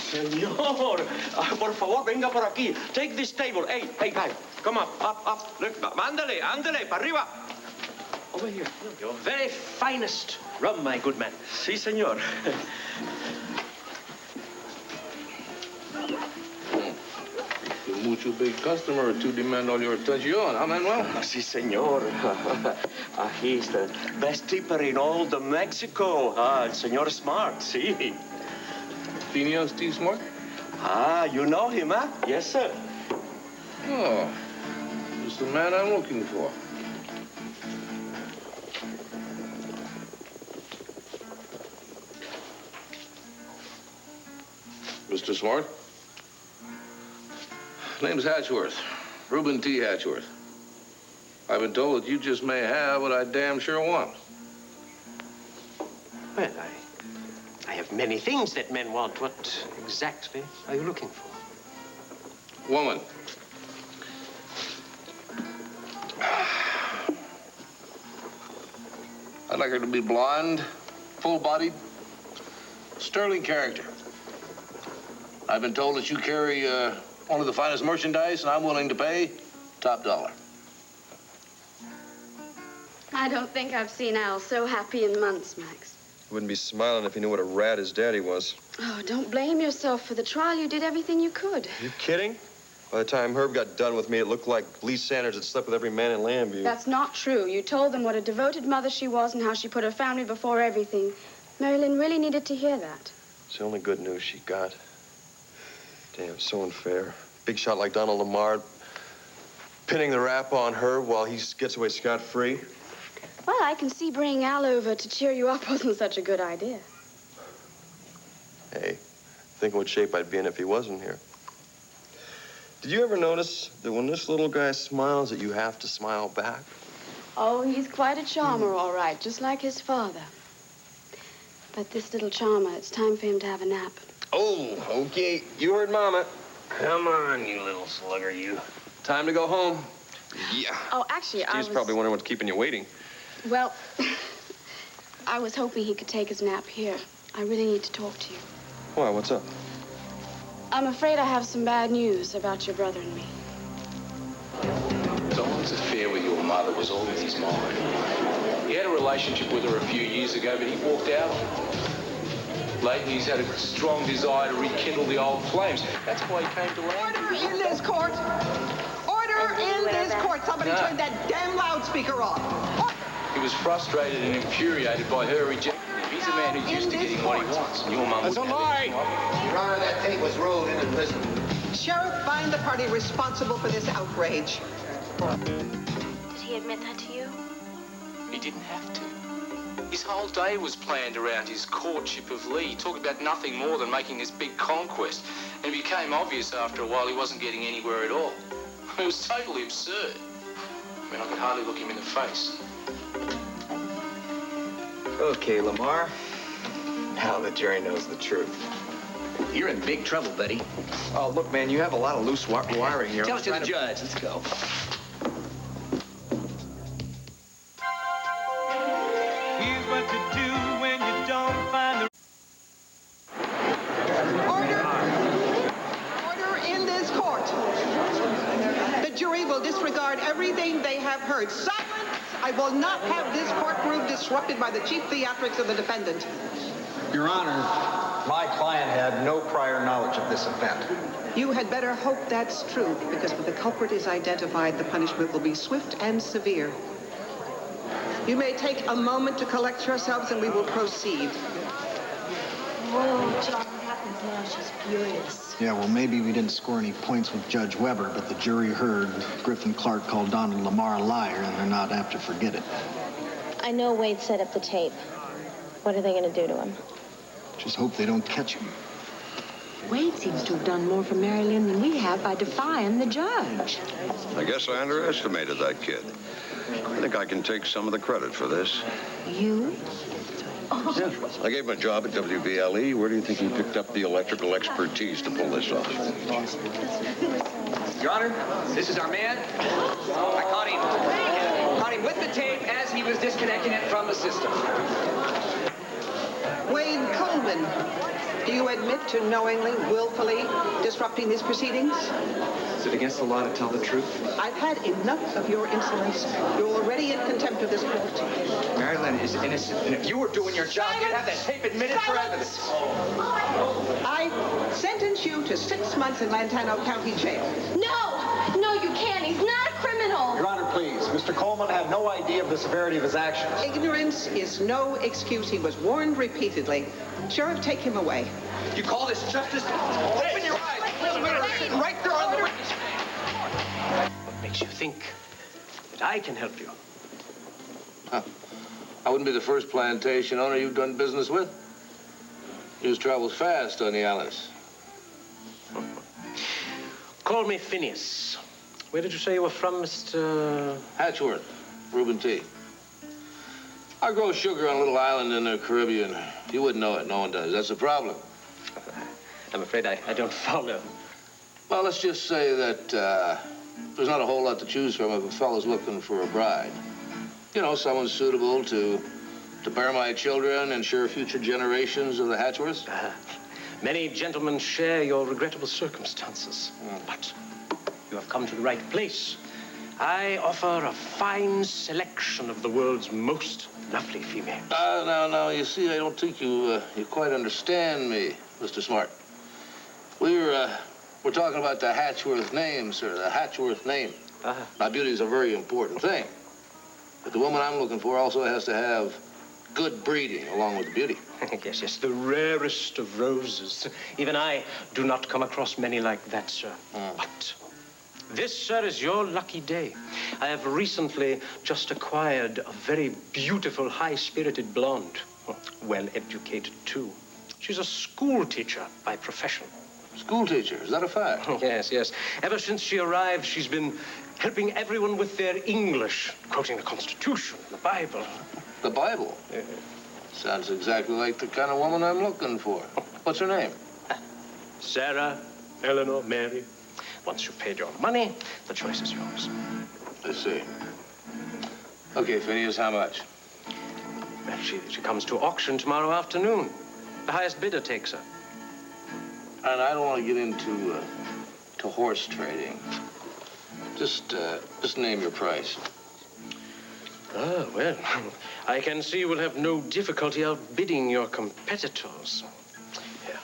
Señor, por favor, venga por aquí. Take this table. Hey, guy. Come up. Look, ándale, para arriba. Over here. Your very finest rum, my good man. Sí, señor. Mucho big customer to demand all your attention, huh, Manuel? Sí, señor. He's the best tipper in all the Mexico. El señor Smart, sí. Finio Steve Smart? You know him, huh? Yes, sir. Oh, he's the man I'm looking for. Mr. Smart? Name's Hatchworth. Reuben T. Hatchworth. I've been told that you just may have what I damn sure want. Well, I have many things that men want. What exactly are you looking for? Woman. I'd like her to be blonde, full-bodied, sterling character. I've been told that you carry one of the finest merchandise, and I'm willing to pay top dollar. I don't think I've seen Al so happy in months, Max. He wouldn't be smiling if he knew what a rat his daddy was. Oh, don't blame yourself for the trial. You did everything you could. Are you kidding? By the time Herb got done with me, it looked like Lee Sanders had slept with every man in Lambview. That's not true. You told them what a devoted mother she was and how she put her family before everything. Marilyn really needed to hear that. It's the only good news she got. Damn, so unfair. Big shot like Donald Lamar pinning the rap on her while he gets away scot-free. Well, I can see bringing Al over to cheer you up wasn't such a good idea. Hey, think what shape I'd be in if he wasn't here. Did you ever notice that when this little guy smiles that you have to smile back? Oh, he's quite a charmer, all right, just like his father. But this little charmer, it's time for him to have a nap. Oh, okay. You heard Mama. Come on, you little slugger, you. Time to go home. Yeah. Oh, actually, Steve's probably wondering what's keeping you waiting. Well, I was hoping he could take his nap here. I really need to talk to you. Why, what's up? I'm afraid I have some bad news about your brother and me. Don's affair with your mother was all in his mind. He had a relationship with her a few years ago, but he walked out on her. Lately, he's had a strong desire to rekindle the old flames. That's why he came to Lambview. Order in this court! Order in this court! Somebody turn that damn loudspeaker off! He was frustrated and infuriated by her rejecting him. He's a man who's used to getting what he wants. And your mum That's a lie! Your Honor, that tape was rolled into prison. Sheriff, find the party responsible for this outrage. Did he admit that to you? He didn't have to. His whole day was planned around his courtship of Lee. He talked about nothing more than making this big conquest. And it became obvious after a while he wasn't getting anywhere at all. It was totally absurd. I mean, I could hardly look him in the face. Okay, Lamar. Now the jury knows the truth. You're in big trouble, buddy. Oh, look, man, you have a lot of loose wiring here. Tell it to the judge. Let's go. Here's what to do when you don't find the... Order in this court. The jury will disregard everything they have heard. Silence! I will not have this courtroom disrupted by the chief theatrics of the defendant. Your Honor, my client had no prior knowledge of this event. You had better hope that's true, because when the culprit is identified, the punishment will be swift and severe. You may take a moment to collect yourselves and we will proceed. Oh, John, what happens now? She's furious. Yeah, well, maybe we didn't score any points with Judge Weber, but the jury heard Griffin Clark call Donald Lamar a liar, and they're not apt to forget it. I know Wade set up the tape. What are they going to do to him? Just hope they don't catch him. Wade seems to have done more for Mary Lynn than we have by defying the judge. I guess I underestimated that kid. I think I can take some of the credit for this. You? Yeah, I gave him a job at WBLE. Where do you think he picked up the electrical expertise to pull this off? Your Honor, this is our man. I caught him with the tape as he was disconnecting it from the system. Wayne Coleman, do you admit to knowingly, willfully disrupting these proceedings? Is it against the law to tell the truth? I've had enough of your insolence. You're already in contempt of this court. Marilyn is innocent, and if you were doing your job, you'd have that tape admitted for evidence. I sentence you to 6 months in Lantano County Jail. No! No, you can't. He's not a criminal. Your Honor, please. Mr. Coleman had no idea of the severity of his actions. Ignorance is no excuse. He was warned repeatedly. Sheriff, take him away. You call this justice? Open your eyes. Sitting right there on the witness. What makes you think that I can help you? Huh. I wouldn't be the first plantation owner you've done business with. News travels fast on the islands. Call me Phineas. Where did you say you were from, Mr. Hatchworth, Reuben T. I grow sugar on a little island in the Caribbean. You wouldn't know it. No one does. That's the problem. I'm afraid I don't follow. Well, let's just say that there's not a whole lot to choose from if a fellow's looking for a bride. You know, someone suitable to bear my children, ensure future generations of the Hatchworths. Many gentlemen share your regrettable circumstances. But you have come to the right place. I offer a fine selection of the world's most lovely females. No. You see, I don't think you quite understand me, Mr. Smart. We're talking about the Hatchworth name, sir, the Hatchworth name. Now, beauty is a very important thing. But the woman I'm looking for also has to have good breeding along with the beauty. Yes, the rarest of roses. Even I do not come across many like that, sir. But this, sir, is your lucky day. I have recently just acquired a very beautiful, high-spirited blonde. Well-educated, too. She's a school teacher by profession. School teacher? Is that a fact? Yes. Ever since she arrived, she's been helping everyone with their English, quoting the Constitution, the Bible. The Bible? Yeah. Sounds exactly like the kind of woman I'm looking for. What's her name? Sarah, Eleanor, Mary. Once you've paid your money, the choice is yours. I see. Okay, Phineas, how much? Well, she comes to auction tomorrow afternoon. The highest bidder takes her. And I don't want to get into to horse trading. Just name your price. Well, I can see you will have no difficulty outbidding your competitors. Here.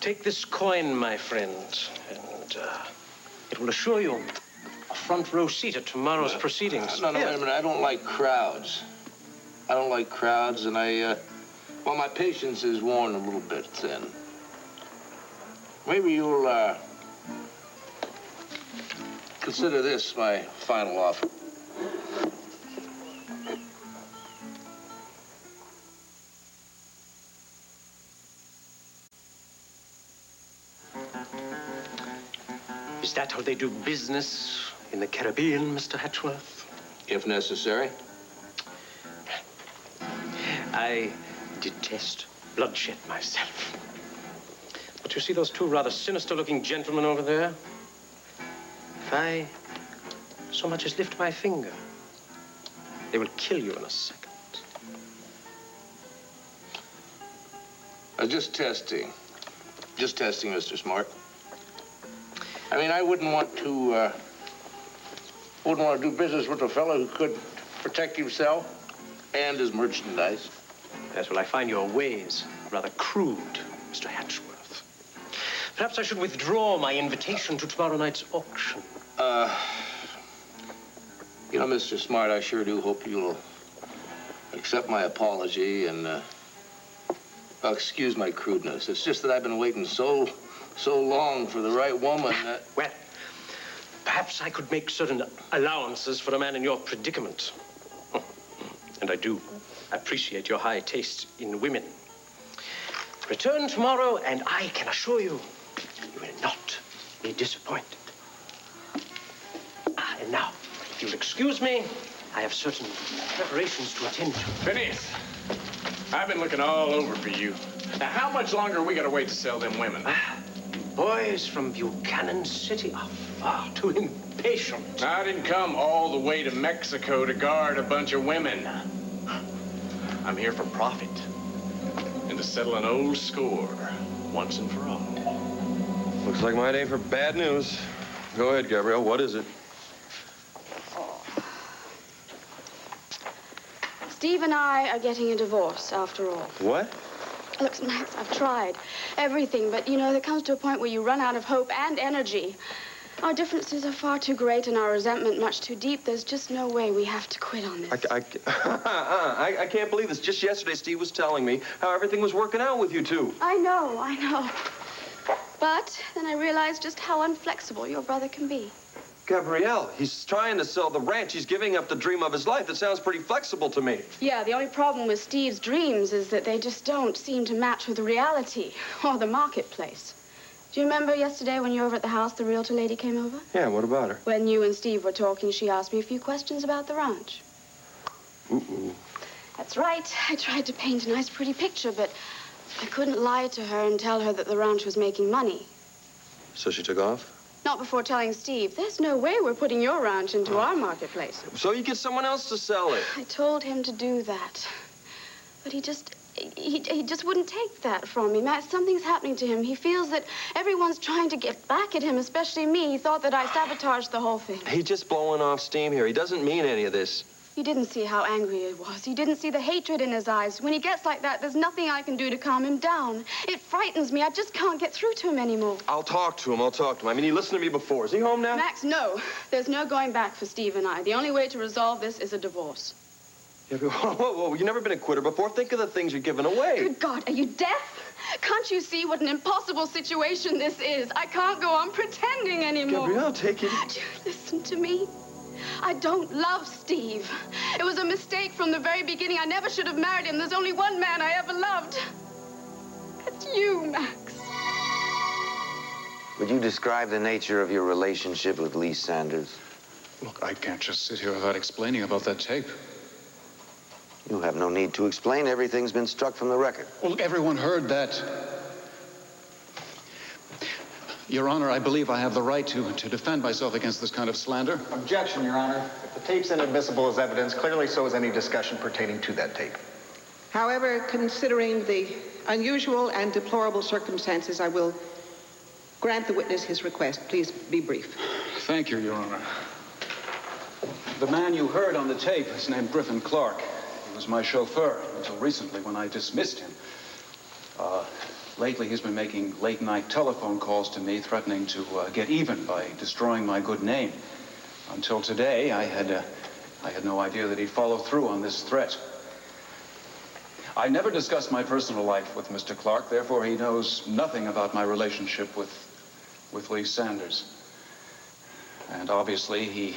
Take this coin, my friend, and it will assure you a front row seat at tomorrow's proceedings. No, wait a minute. I don't like crowds. And well, my patience is worn a little bit thin. Maybe you'll, consider this my final offer. Is that how they do business in the Caribbean, Mr. Hatchworth? If necessary. I detest bloodshed myself. But you see those two rather sinister-looking gentlemen over there? If I so much as lift my finger, they will kill you in a second. Just testing. Just testing, Mr. Smart. I mean, I wouldn't want to do business with a fellow who could protect himself and his merchandise. Yes, well, I find your ways rather crude, Mr. Hatchworth. Perhaps I should withdraw my invitation to tomorrow night's auction. You know, Mr. Smart, I sure do hope you'll accept my apology and, well, excuse my crudeness. It's just that I've been waiting so long for the right woman that... Well, perhaps I could make certain allowances for a man in your predicament. And I do appreciate your high taste in women. Return tomorrow, and I can assure you, you will not be disappointed. And now, if you'll excuse me, I have certain preparations to attend to. Phineas, I've been looking all over for you. Now, how much longer are we gonna wait to sell them women? Boys from Buchanan City are far too impatient. I didn't come all the way to Mexico to guard a bunch of women. I'm here for profit. and to settle an old score once and for all. Looks like my day for bad news. Go ahead, Gabrielle. What is it? Steve and I are getting a divorce, after all. What? Look, Max, I've tried everything, but, you know, there comes to a point where you run out of hope and energy. Our differences are far too great and our resentment much too deep. There's just no way we have to quit on this. I can't believe this. Just yesterday, Steve was telling me how everything was working out with you two. I know. But then I realized just how unflexible your brother can be. Gabrielle, he's trying to sell the ranch. He's giving up the dream of his life. That sounds pretty flexible to me. Yeah, the only problem with Steve's dreams is that they just don't seem to match with reality or the marketplace. Do you remember yesterday when you were over at the house, the realtor lady came over? Yeah, what about her? When you and Steve were talking, she asked me a few questions about the ranch. Ooh. That's right. I tried to paint a nice, pretty picture, but I couldn't lie to her and tell her that the ranch was making money. So she took off? Not before telling Steve, there's no way we're putting your ranch into our marketplace. So you get someone else to sell it. I told him to do that. But he just wouldn't take that from me. Matt, something's happening to him. He feels that everyone's trying to get back at him, especially me. He thought that I sabotaged the whole thing. He's just blowing off steam here. He doesn't mean any of this. You didn't see how angry he was. You didn't see the hatred in his eyes. When he gets like that, there's nothing I can do to calm him down. It frightens me. I just can't get through to him anymore. I'll talk to him. I mean, he listened to me before. Is he home now? Max, no. There's no going back for Steve and I. The only way to resolve this is a divorce. Yeah, but whoa. You've never been a quitter before. Think of the things you're giving away. Good God, are you deaf? Can't you see what an impossible situation this is? I can't go on pretending anymore. Gabrielle, take it. Do you listen to me? I don't love Steve. It was a mistake from the very beginning. I never should have married him. There's only one man I ever loved. That's you, Max. Would you describe the nature of your relationship with Lee Sanders? Look, I can't just sit here without explaining about that tape. You have no need to explain. Everything's been struck from the record. Well, everyone heard that. Your Honor, I believe I have the right to defend myself against this kind of slander. Objection, Your Honor. If the tape's inadmissible as evidence, clearly so is any discussion pertaining to that tape. However, considering the unusual and deplorable circumstances, I will grant the witness his request. Please be brief. Thank you, Your Honor. The man you heard on the tape is named Griffin Clark. He was my chauffeur until recently when I dismissed him. Lately, he's been making late-night telephone calls to me, threatening to get even by destroying my good name. Until today, I had no idea that he'd follow through on this threat. I never discussed my personal life with Mr. Clark, therefore he knows nothing about my relationship with Lee Sanders. And obviously, he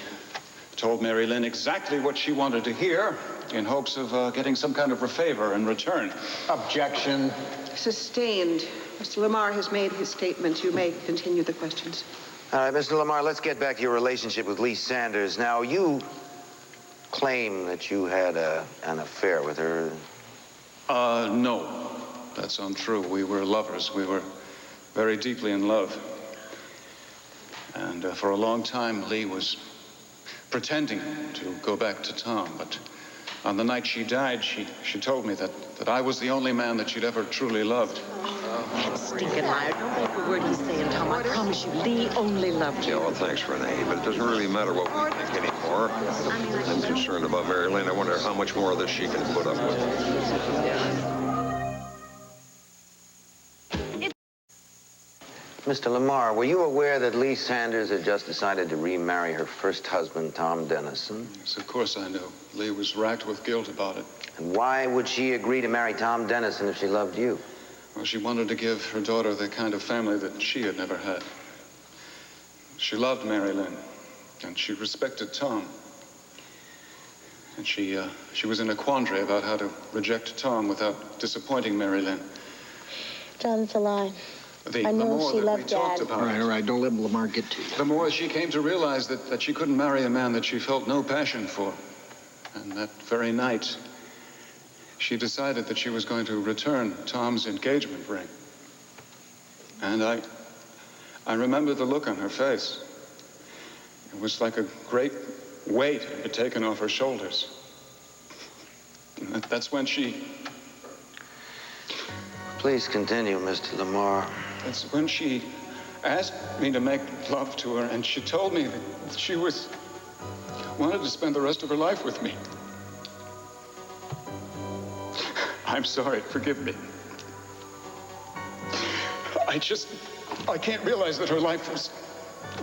told Mary Lynn exactly what she wanted to hear in hopes of getting some kind of a favor in return. Objection. Sustained. Mr. Lamar has made his statement. You may continue the questions. All right, Mr. Lamar, let's get back to your relationship with Lee Sanders. Now, you claim that you had an affair with her. No. That's untrue. We were lovers. We were very deeply in love. And for a long time, Lee was pretending to go back to Tom, but on the night she died, she told me that I was the only man that she'd ever truly loved. That stinking liar. Don't make a word he's saying, Tom. I promise you, Lee only loved you. Yeah, well, thanks, Renee, but it doesn't really matter what we think anymore. I'm concerned about Mary Lynn. I wonder how much more of this she can put up with. Mr. Lamar, were you aware that Lee Sanders had just decided to remarry her first husband, Tom Dennison? Yes, of course I knew. Lee was racked with guilt about it. And why would she agree to marry Tom Dennison if she loved you? Well, she wanted to give her daughter the kind of family that she had never had. She loved Mary Lynn, and she respected Tom. And she was in a quandary about how to reject Tom without disappointing Mary Lynn. John, it's a lie. I know she loved Dad. All right, don't let Lamar get to you. The more she came to realize that she couldn't marry a man that she felt no passion for. And that very night, she decided that she was going to return Tom's engagement ring. And I remember the look on her face. It was like a great weight had been taken off her shoulders. And that's when she Please continue, Mr. Lamar. It's when she asked me to make love to her, and she told me that she wanted to spend the rest of her life with me. I'm sorry, forgive me. I can't realize that her life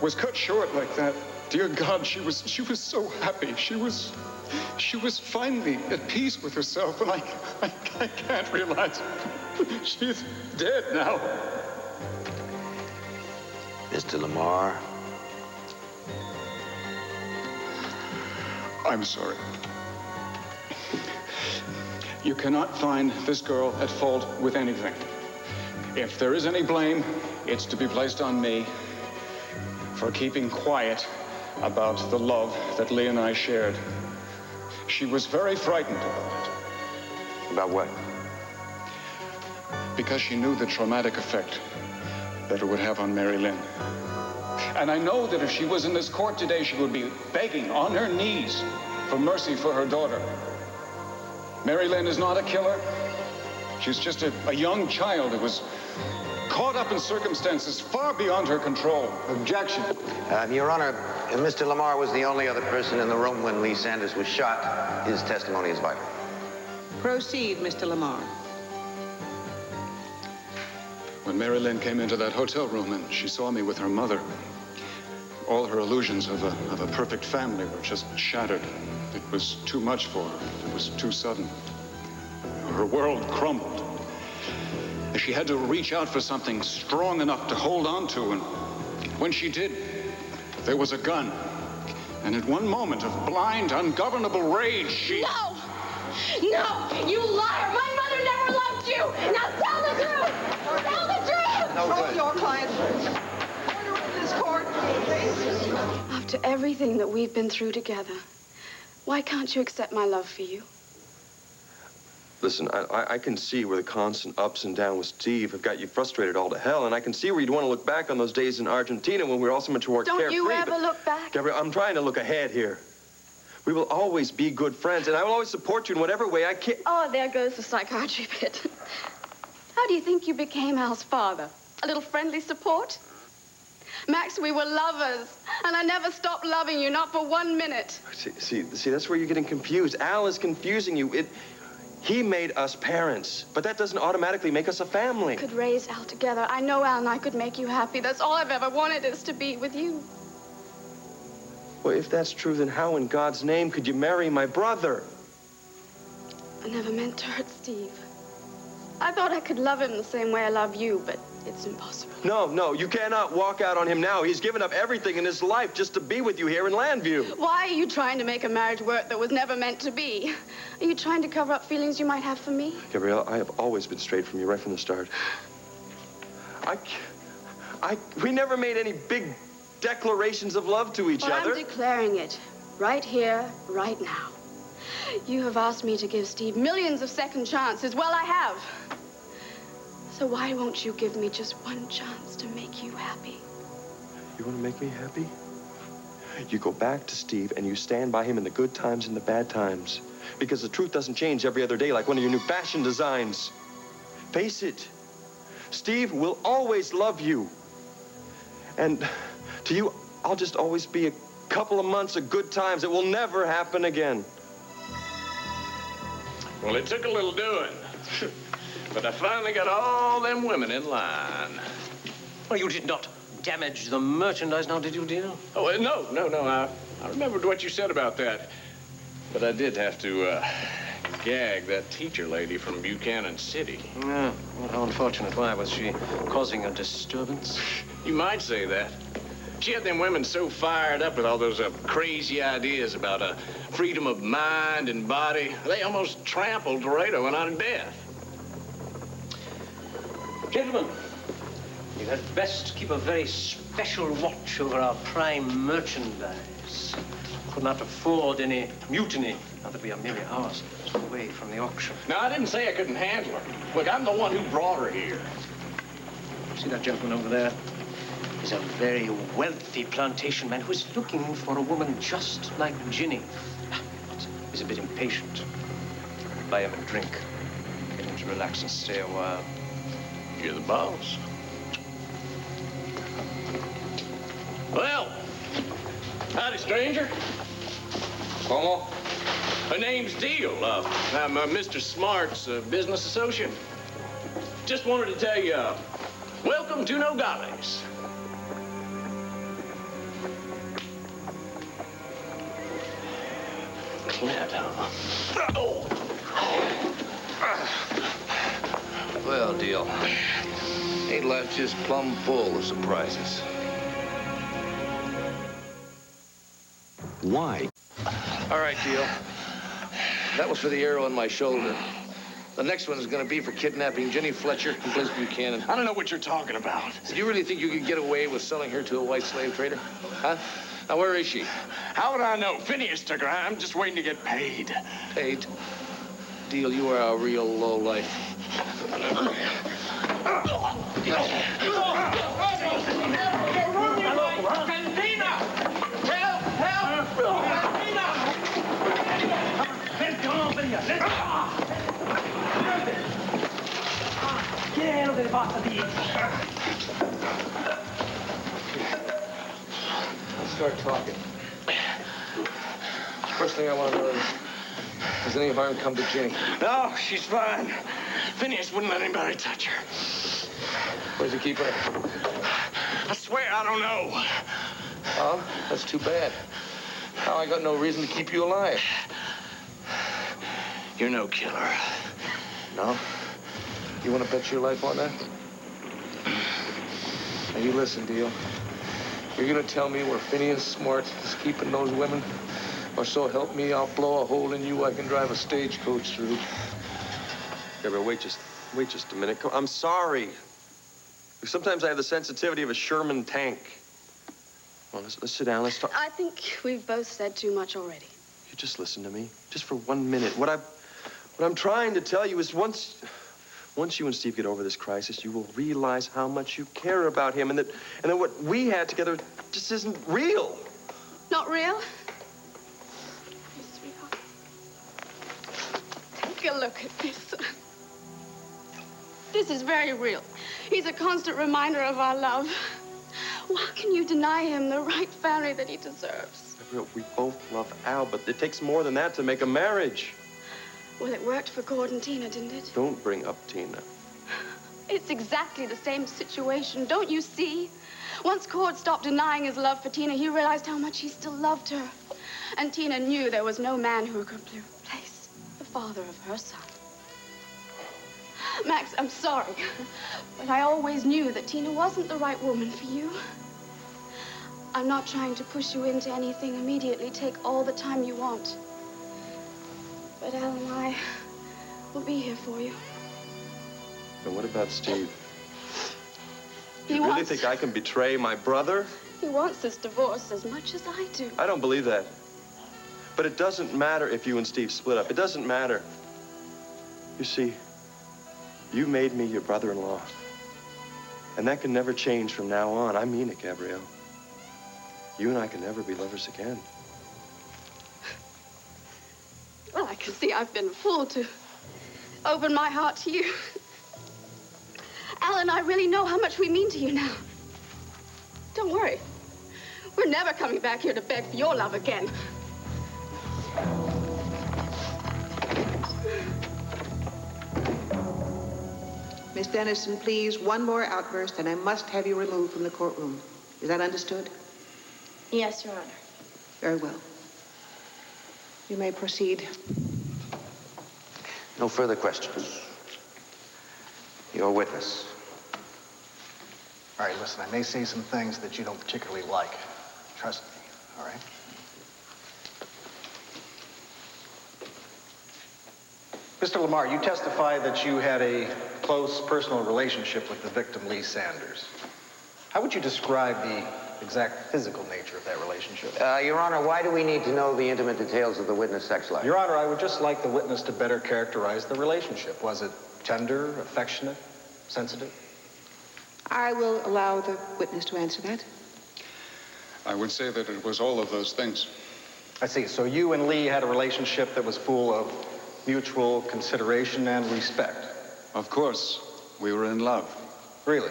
was cut short like that. Dear God, she was so happy. She was finally at peace with herself, and I can't realize she's dead now. Mr. Lamar. I'm sorry. You cannot find this girl at fault with anything. If there is any blame, it's to be placed on me for keeping quiet about the love that Lee and I shared. She was very frightened about it. About what? Because she knew the traumatic effect that it would have on Mary Lynn. And I know that if she was in this court today, she would be begging on her knees for mercy for her daughter. Mary Lynn is not a killer. She's just a young child who was caught up in circumstances far beyond her control. Objection. Your Honor, Mr. Lamar was the only other person in the room when Lee Sanders was shot. His testimony is vital. Proceed, Mr. Lamar. When Mary Lynn came into that hotel room and she saw me with her mother, all her illusions of a perfect family were just shattered. It was too much for her. It was too sudden. Her world crumbled. She had to reach out for something strong enough to hold on to, and when she did, there was a gun. And in one moment of blind, ungovernable rage, she... No! No! You liar! My mother never loved you! Now tell the truth! Tell the truth! Control your client. Order in this court, please. After everything that we've been through together, why can't you accept my love for you? Listen, I can see where the constant ups and downs with Steve have got you frustrated all to hell, and I can see where you'd want to look back on those days in Argentina when we were all so much more carefree. Don't you ever look back? Gabrielle, I'm trying to look ahead here. We will always be good friends, and I will always support you in whatever way I can. Oh, there goes the psychiatry bit. How do you think you became Al's father? A little friendly support? Max, we were lovers, and I never stopped loving you, not for 1 minute. See, that's where you're getting confused. Al is confusing you. He made us parents, but that doesn't automatically make us a family. We could raise Al together. I know Al and I could make you happy. That's all I've ever wanted is to be with you. Well, if that's true, then how in God's name could you marry my brother? I never meant to hurt Steve. I thought I could love him the same way I love you, but it's impossible. No, you cannot walk out on him now. He's given up everything in his life just to be with you here in Landview. Why are you trying to make a marriage work that was never meant to be? Are you trying to cover up feelings you might have for me? Gabrielle, I have always been straight from you right from the start. We never made any big declarations of love to each other. I'm declaring it right here, right now. You have asked me to give Steve millions of second chances. Well, I have. So why won't you give me just one chance to make you happy? You want to make me happy? You go back to Steve and you stand by him in the good times and the bad times. Because the truth doesn't change every other day like one of your new fashion designs. Face it, Steve will always love you. And to you, I'll just always be a couple of months of good times. It will never happen again. Well, it took a little doing. But I finally got all them women in line. Well, you did not damage the merchandise now, did you, dear? Oh, no. I remembered what you said about that. But I did have to gag that teacher lady from Buchanan City. Yeah, well, how unfortunate. Why? Was she causing a disturbance? You might say that. She had them women so fired up with all those crazy ideas about freedom of mind and body, they almost trampled Dorado and out of death. Gentlemen, you had best keep a very special watch over our prime merchandise. Could not afford any mutiny, now that we are merely hours away from the auction. Now, I didn't say I couldn't handle her. Look, I'm the one who brought her here. See that gentleman over there? He's a very wealthy plantation man who is looking for a woman just like Ginny. He's a bit impatient. Buy him a drink. Get him to relax and stay a while. You're the boss. Well, howdy, stranger. Como? My name's Deal. I'm Mr. Smart's business associate. Just wanted to tell you, welcome to Nogales. Clint, huh? Oh. Well, Deal. Ain't life just plumb full of surprises? Why? All right, Deal. That was for the arrow in my shoulder. The next one is going to be for kidnapping Jenny Fletcher and Bliss Buchanan. I don't know what you're talking about. Do you really think you could get away with selling her to a white slave trader? Huh? Now, where is she? How would I know? Phineas took her. I'm just waiting to get paid. Paid? Deal, you are a real lowlife. Let's start talking. First thing I want to know is, has any harm come to Jenny? No, she's fine. Phineas wouldn't let anybody touch her. Where's he keep her? I swear I don't know. Oh, that's too bad. Now I got no reason to keep you alive. You're no killer. No? You want to bet your life on that? Now you listen, Deal. You're gonna tell me where Phineas Smart is keeping those women? Or so help me, I'll blow a hole in you I can drive a stagecoach through. Gabriel, wait just a minute. I'm sorry. Sometimes I have the sensitivity of a Sherman tank. Well, let's sit down. Let's talk. I think we've both said too much already. You just listen to me, just for 1 minute. What I'm trying to tell you is once you and Steve get over this crisis, you will realize how much you care about him, and that what we had together just isn't real. Not real? Hey, sweetheart. Take a look at this. This is very real. He's a constant reminder of our love. Why can you deny him the right family that he deserves? Gabriel, we both love Al, but it takes more than that to make a marriage. Well, it worked for Cord and Tina, didn't it? Don't bring up Tina. It's exactly the same situation, don't you see? Once Cord stopped denying his love for Tina, he realized how much he still loved her. And Tina knew there was no man who could replace the father of her son. Max, I'm sorry, but I always knew that Tina wasn't the right woman for you. I'm not trying to push you into anything immediately. Take all the time you want. But Al and I will be here for you. And what about Steve? He You really wants... think I can betray my brother? He wants this divorce as much as I do. I don't believe that. But it doesn't matter if you and Steve split up. It doesn't matter. You see, you made me your brother-in-law. And that can never change from now on. I mean it, Gabrielle. You and I can never be lovers again. Well, I can see I've been a fool to open my heart to you. Al and I really know how much we mean to you now. Don't worry. We're never coming back here to beg for your love again. Miss Dennison, please, one more outburst, and I must have you removed from the courtroom. Is that understood? Yes, Your Honor. Very well. You may proceed. No further questions. Your witness. All right, listen, I may say some things that you don't particularly like. Trust me, all right? Mr. Lamar, you testify that you had a close personal relationship with the victim, Lee Sanders. How would you describe the exact physical nature of that relationship? Your Honor, why do we need to know the intimate details of the witness' sex life? Your Honor, I would just like the witness to better characterize the relationship. Was it tender, affectionate, sensitive? I will allow the witness to answer that. I would say that it was all of those things. I see. So you and Lee had a relationship that was full of mutual consideration and respect. Of course, we were in love. Really?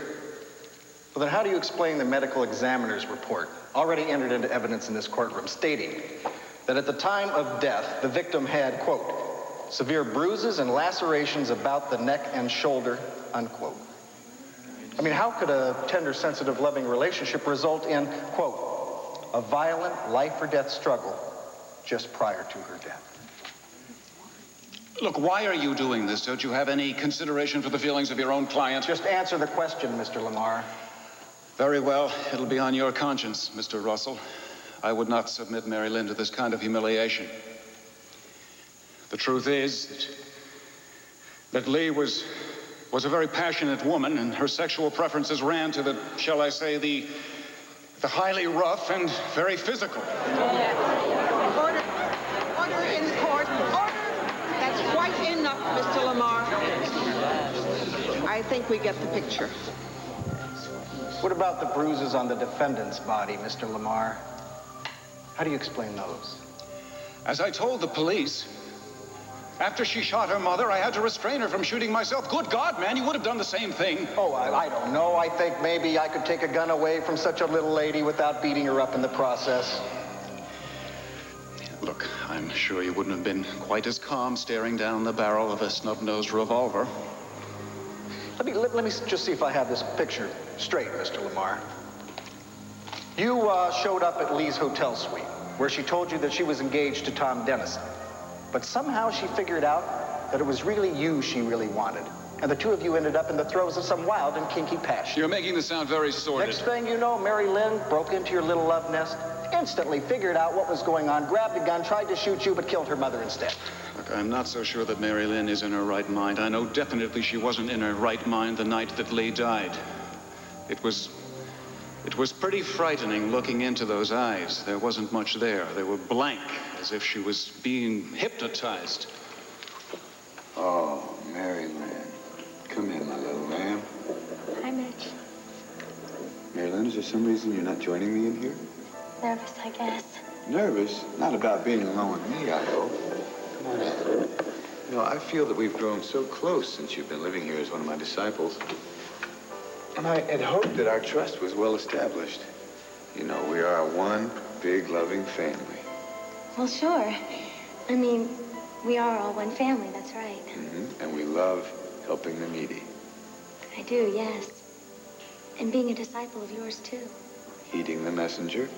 Well, then how do you explain the medical examiner's report, already entered into evidence in this courtroom, stating that at the time of death, the victim had, quote, severe bruises and lacerations about the neck and shoulder, unquote. I mean, how could a tender, sensitive, loving relationship result in, quote, a violent life or death struggle just prior to her death? Look, why are you doing this? Don't you have any consideration for the feelings of your own client? Just answer the question, Mr. Lamar. Very well. It'll be on your conscience, Mr. Russell. I would not submit Mary Lynn to this kind of humiliation. The truth is that Lee was a very passionate woman, and her sexual preferences ran to the, shall I say, the highly rough and very physical. Order. Order in court. Order. That's quite enough, Mr. Lamar. I think we get the picture. What about the bruises on the defendant's body, Mr. Lamar? How do you explain those? As I told the police, after she shot her mother, I had to restrain her from shooting myself. Good God, man, you would have done the same thing. Oh, I don't know. I think maybe I could take a gun away from such a little lady without beating her up in the process. Look, I'm sure you wouldn't have been quite as calm staring down the barrel of a snub-nosed revolver. Let me just see if I have this picture straight, Mr. Lamar. You showed up at Lee's hotel suite, where she told you that she was engaged to Tom Dennison. But somehow she figured out that it was really you she really wanted. And the two of you ended up in the throes of some wild and kinky passion. You're making this sound very sordid. Next thing you know, Mary Lynn broke into your little love nest, instantly figured out what was going on, grabbed a gun, tried to shoot you, but killed her mother instead. Look, I'm not so sure that Mary Lynn is in her right mind. I know definitely she wasn't in her right mind the night that Lee died. It was pretty frightening looking into those eyes. There wasn't much there. They were blank, as if she was being hypnotized. Oh, Mary Lynn. Come in, my little lamb. Hi, Mitch. Mary Lynn, is there some reason you're not joining me in here? Nervous, I guess. Nervous? Not about being alone with me, I hope. Come on in. You know, I feel that we've grown so close since you've been living here as one of my disciples. And I had hoped that our trust was well established. You know, we are one big, loving family. Well, sure. I mean, we are all one family, that's right. Mm-hmm. And we love helping the needy. I do, yes. And being a disciple of yours, too. Heeding the messenger,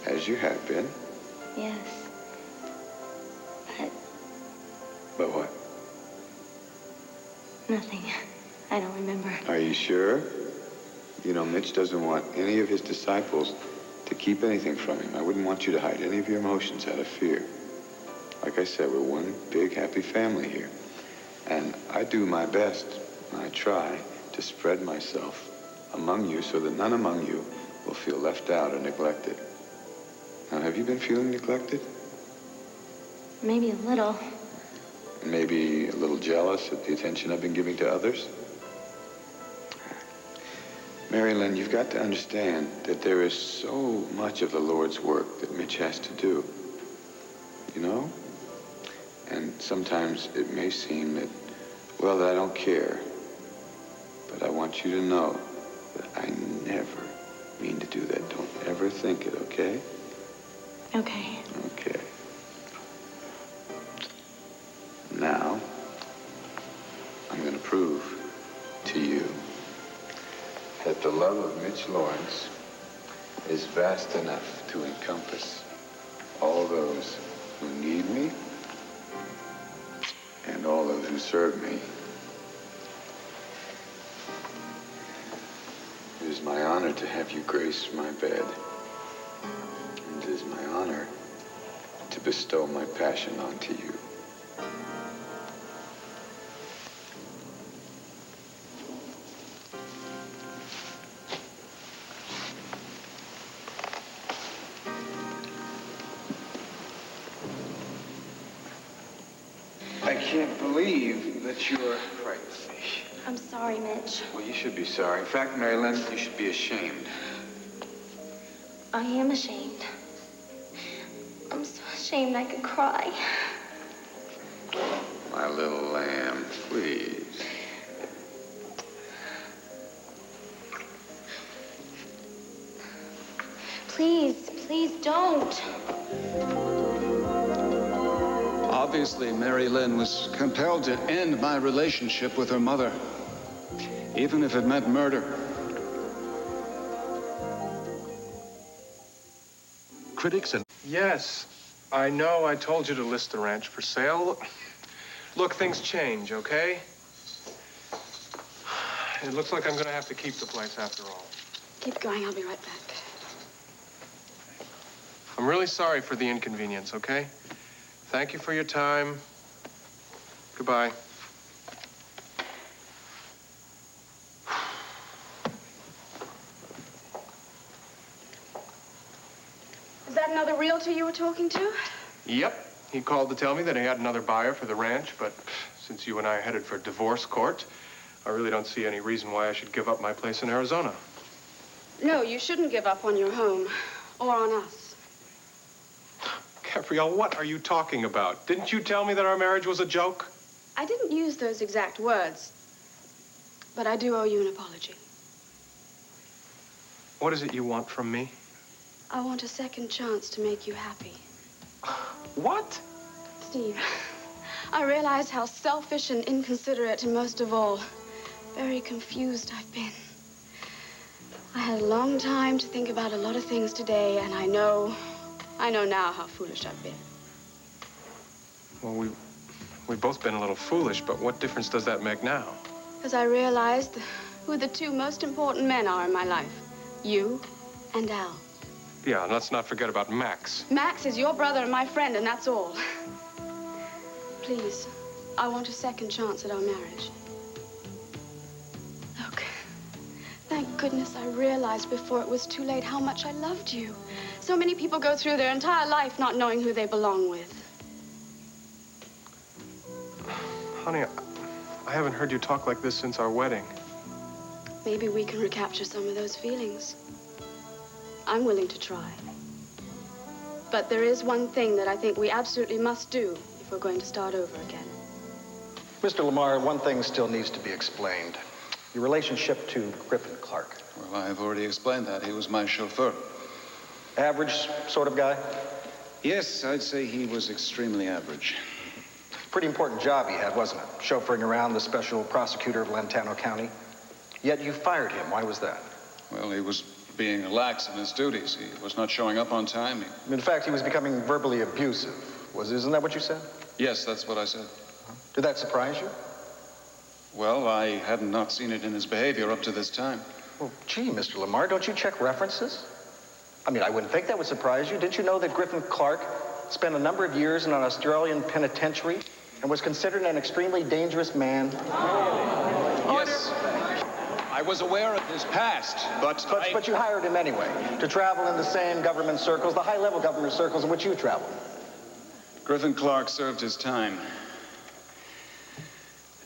as you have been. Yes. But what? Nothing. I don't remember. Are you sure? You know, Mitch doesn't want any of his disciples to keep anything from him. I wouldn't want you to hide any of your emotions out of fear. Like I said, we're one big, happy family here. And I do my best, I try to spread myself among you so that none among you will feel left out or neglected. Now, have you been feeling neglected? Maybe a little. Maybe a little jealous of the attention I've been giving to others? Mary Lynn, you've got to understand that there is so much of the Lord's work that Mitch has to do. You know? And sometimes it may seem that, well, that I don't care. But I want you to know that I never mean to do that. Don't ever think it, okay? Okay. Okay. Now, I'm going to prove to you that the love of Mitch Lawrence is vast enough to encompass all those who need me and all those who serve me. It is my honor to have you grace my bed. And it is my honor to bestow my passion onto you. I can't believe that you're frightened. I'm sorry, Mitch. Well, you should be sorry. In fact, Mary Lynn, you should be ashamed. I am ashamed. I'm so ashamed I could cry. My little lamb, please. don't. Obviously, Mary Lynn was compelled to end my relationship with her mother, even if it meant murder. Critics and... Yes, I know I told you to list the ranch for sale. Look, things change, okay? It looks like I'm going to have to keep the place after all. Keep going. I'll be right back. I'm really sorry for the inconvenience, okay? Thank you for your time. Goodbye. Is that another realtor you were talking to? Yep. He called to tell me that he had another buyer for the ranch, but since you and I are headed for divorce court, I really don't see any reason why I should give up my place in Arizona. No, you shouldn't give up on your home or on us. Gabrielle, what are you talking about? Didn't you tell me that our marriage was a joke? I didn't use those exact words, but I do owe you an apology. What is it you want from me? I want a second chance to make you happy. What? Steve, I realize how selfish and inconsiderate, and most of all, very confused I've been. I had a long time to think about a lot of things today, and I know now how foolish I've been. Well, we've both been a little foolish, but what difference does that make now? Because I realized who the two most important men are in my life. You and Al. Yeah, and let's not forget about Max. Max is your brother and my friend, and that's all. Please, I want a second chance at our marriage. Look, thank goodness I realized before it was too late how much I loved you. So many people go through their entire life not knowing who they belong with. Honey, I haven't heard you talk like this since our wedding. Maybe we can recapture some of those feelings. I'm willing to try. But there is one thing that I think we absolutely must do if we're going to start over again. Mr. Lamar, one thing still needs to be explained. Your relationship to Griffin Clark. Well, I've already explained that. He was my chauffeur. Average sort of guy? Yes, I'd say he was extremely average. Pretty important job he had, wasn't it? Chauffeuring around the special prosecutor of Lantano County. Yet you fired him. Why was that? Well, he was being lax in his duties. He was not showing up on time. In fact, he was becoming verbally abusive. Isn't that what you said? Yes, that's what I said. Did that surprise you? Well, I had not seen it in his behavior up to this time. Well, gee, Mr. Lamar, don't you check references? I mean, I wouldn't think that would surprise you. Didn't you know that Griffin Clark spent a number of years in an Australian penitentiary and was considered an extremely dangerous man? Yes. I was aware of his past, but you hired him anyway, to travel in the same government circles, the high-level government circles in which you travel. Griffin Clark served his time.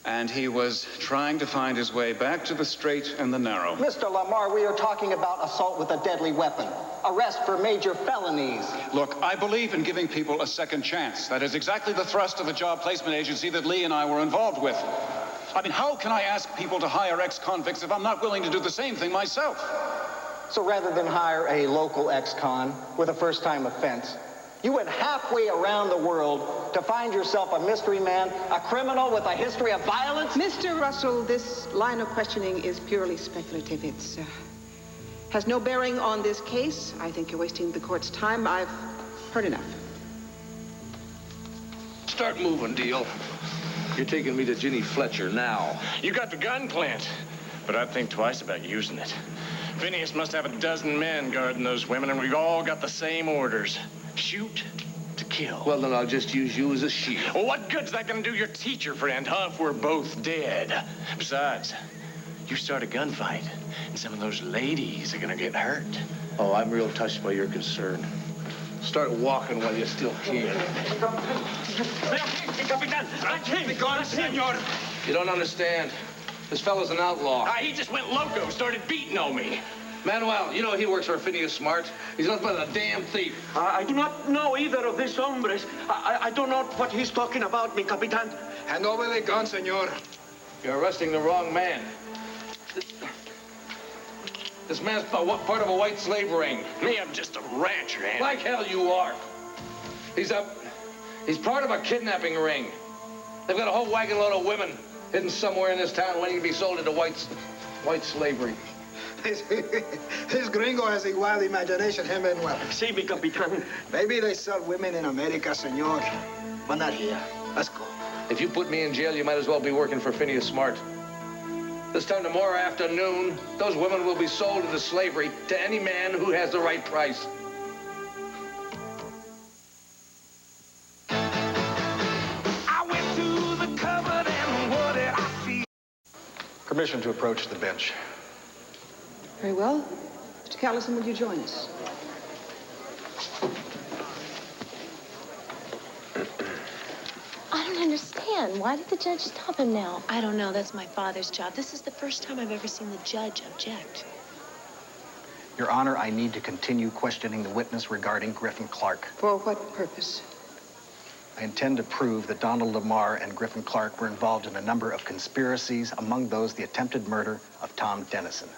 And he was trying to find his way back to the straight and the narrow. Mr. Lamar, we are talking about assault with a deadly weapon. Arrest for major felonies. Look, I believe in giving people a second chance. That is exactly the thrust of the job placement agency that Lee and I were involved with. I mean, how can I ask people to hire ex-convicts if I'm not willing to do the same thing myself? So rather than hire a local ex-con with a first-time offense, you went halfway around the world to find yourself a mystery man, a criminal with a history of violence? Mr. Russell, this line of questioning is purely speculative. It has no bearing on this case. I think you're wasting the court's time. I've heard enough. Start moving, Deal. You're taking me to Ginny Fletcher now. You got the gun plant, but I'd think twice about using it. Phineas must have a dozen men guarding those women, and we've all got the same orders. Shoot to kill. Well, then I'll just use you as a shield. Well, what good's that gonna do your teacher friend, huh, if we're both dead? Besides, you start a gunfight, and some of those ladies are gonna get hurt. Oh, I'm real touched by your concern. Start walking while you still can. You don't understand. This fella's an outlaw. He just went loco, started beating on me. Manuel, you know he works for Phineas Smart. He's nothing but a damn thief. I do not know either of these hombres. I don't know what he's talking about, mi Capitan. Hand over the gun, senor. You're arresting the wrong man. This man's part of a white slave ring. Me, I'm just a rancher, Andy. Like hell you are. He's part of a kidnapping ring. They've got a whole wagon load of women hidden somewhere in this town waiting to be sold into white slavery. This gringo has a wild imagination, him and well. Sí, mi capitán. Maybe they sell women in America, senor, but not here. Let's go. If you put me in jail, you might as well be working for Phineas Smart. This time tomorrow afternoon, those women will be sold into slavery to any man who has the right price. I went to the cupboard and what did I see? Permission to approach the bench. Very well. Mr. Callison, will you join us? I don't understand. Why did the judge stop him now? I don't know. That's my father's job. This is the first time I've ever seen the judge object. Your Honor, I need to continue questioning the witness regarding Griffin Clark. For what purpose? I intend to prove that Donald Lamar and Griffin Clark were involved in a number of conspiracies, among those the attempted murder of Tom Dennison.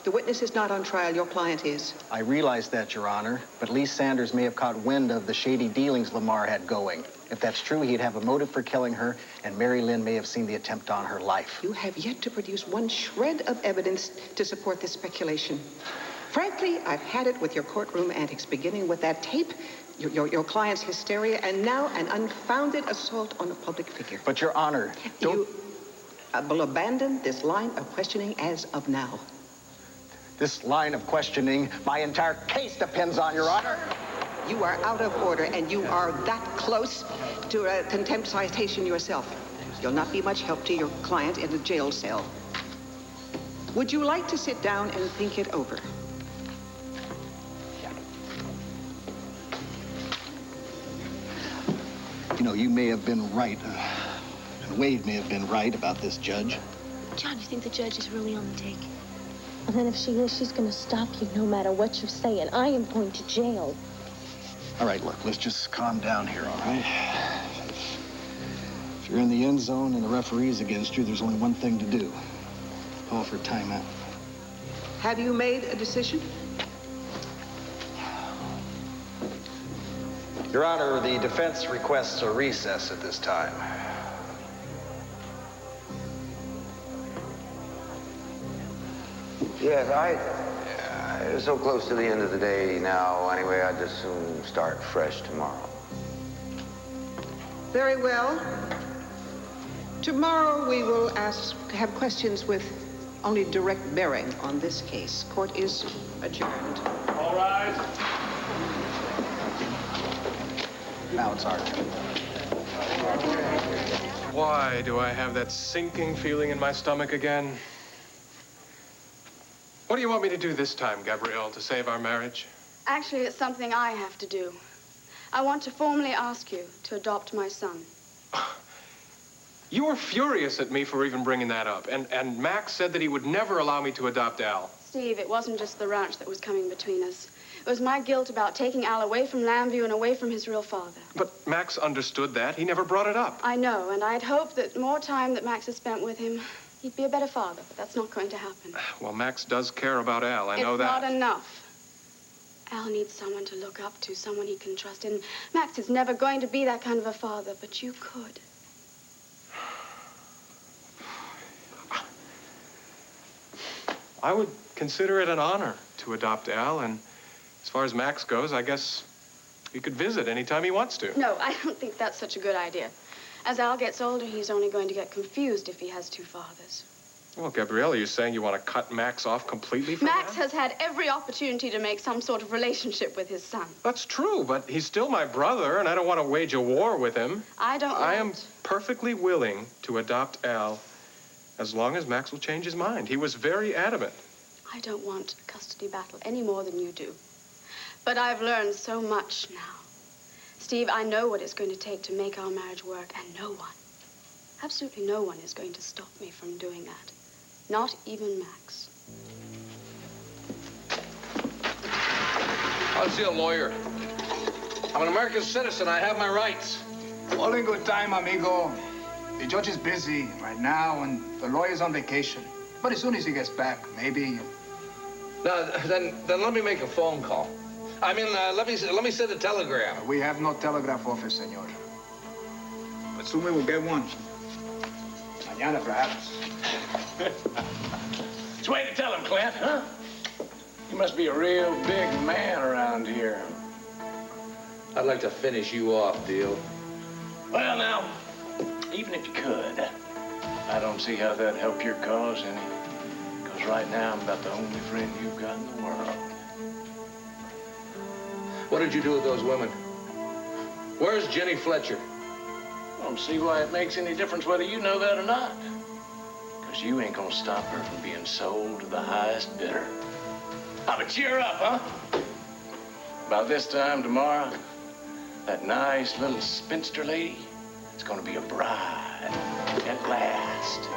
The witness is not on trial. Your client is. I realize that, Your Honor, but Lee Sanders may have caught wind of the shady dealings Lamar had going. If that's true, he'd have a motive for killing her, and Mary Lynn may have seen the attempt on her life. You have yet to produce one shred of evidence to support this speculation. Frankly, I've had it with your courtroom antics, beginning with that tape, your client's hysteria, and now an unfounded assault on a public figure. But, Your Honor, You will abandon this line of questioning as of now. This line of questioning, my entire case depends on, Your Honor. You are out of order, and you are that close to a contempt citation yourself. You'll not be much help to your client in a jail cell. Would you like to sit down and think it over? You know, you may have been right, and Wade may have been right about this judge. John, you think the judge is really on the take? And then if she is, she's going to stop you no matter what you say, and I am going to jail. All right, look, let's just calm down here, all right? If you're in the end zone and the referee's against you, there's only one thing to do. Call for timeout. Have you made a decision? Your Honor, the defense requests a recess at this time. Yes, we're so close to the end of the day now. Anyway, I'd just soon start fresh tomorrow. Very well. Tomorrow we will have questions with only direct bearing on this case. Court is adjourned. All rise. Now it's our turn. Why do I have that sinking feeling in my stomach again? What do you want me to do this time, Gabrielle, to save our marriage? Actually, it's something I have to do. I want to formally ask you to adopt my son. You were furious at me for even bringing that up. And Max said that he would never allow me to adopt Al. Steve, it wasn't just the ranch that was coming between us. It was my guilt about taking Al away from Lambview and away from his real father. But Max understood that. He never brought it up. I know, and I'd hoped that more time that Max had spent with him, he'd be a better father, but that's not going to happen. Well, Max does care about Al. I know that. It's not enough. Al needs someone to look up to, someone he can trust. And Max is never going to be that kind of a father, but you could. I would consider it an honor to adopt Al, and as far as Max goes, I guess he could visit anytime he wants to. No, I don't think that's such a good idea. As Al gets older, he's only going to get confused if he has two fathers. Well, Gabrielle, are you saying you want to cut Max off completely from Max has had every opportunity to make some sort of relationship with his son. That's true, but he's still my brother, and I don't want to wage a war with him. I am perfectly willing to adopt Al as long as Max will change his mind. He was very adamant. I don't want a custody battle any more than you do. But I've learned so much now. Steve, I know what it's going to take to make our marriage work, and no one, absolutely no one is going to stop me from doing that. Not even Max. I'll see a lawyer. I'm an American citizen. I have my rights. All in good time, amigo. The judge is busy right now, and the lawyer's on vacation. But as soon as he gets back, maybe... Now, then let me make a phone call. I mean, let me send a telegram. We have no telegraph office, senor. But soon we will get one. Mañana, perhaps. It's way to tell him, Clint, huh? You must be a real big man around here. I'd like to finish you off, Deal. Well, now, even if you could, I don't see how that'd help your cause any. Because right now, I'm about the only friend you've got in the world. What did you do with those women? Where's Jenny Fletcher? I don't see why it makes any difference whether you know that or not. Because you ain't gonna stop her from being sold to the highest bidder. Ah, but cheer up, huh? About this time tomorrow, that nice little spinster lady is gonna be a bride at last.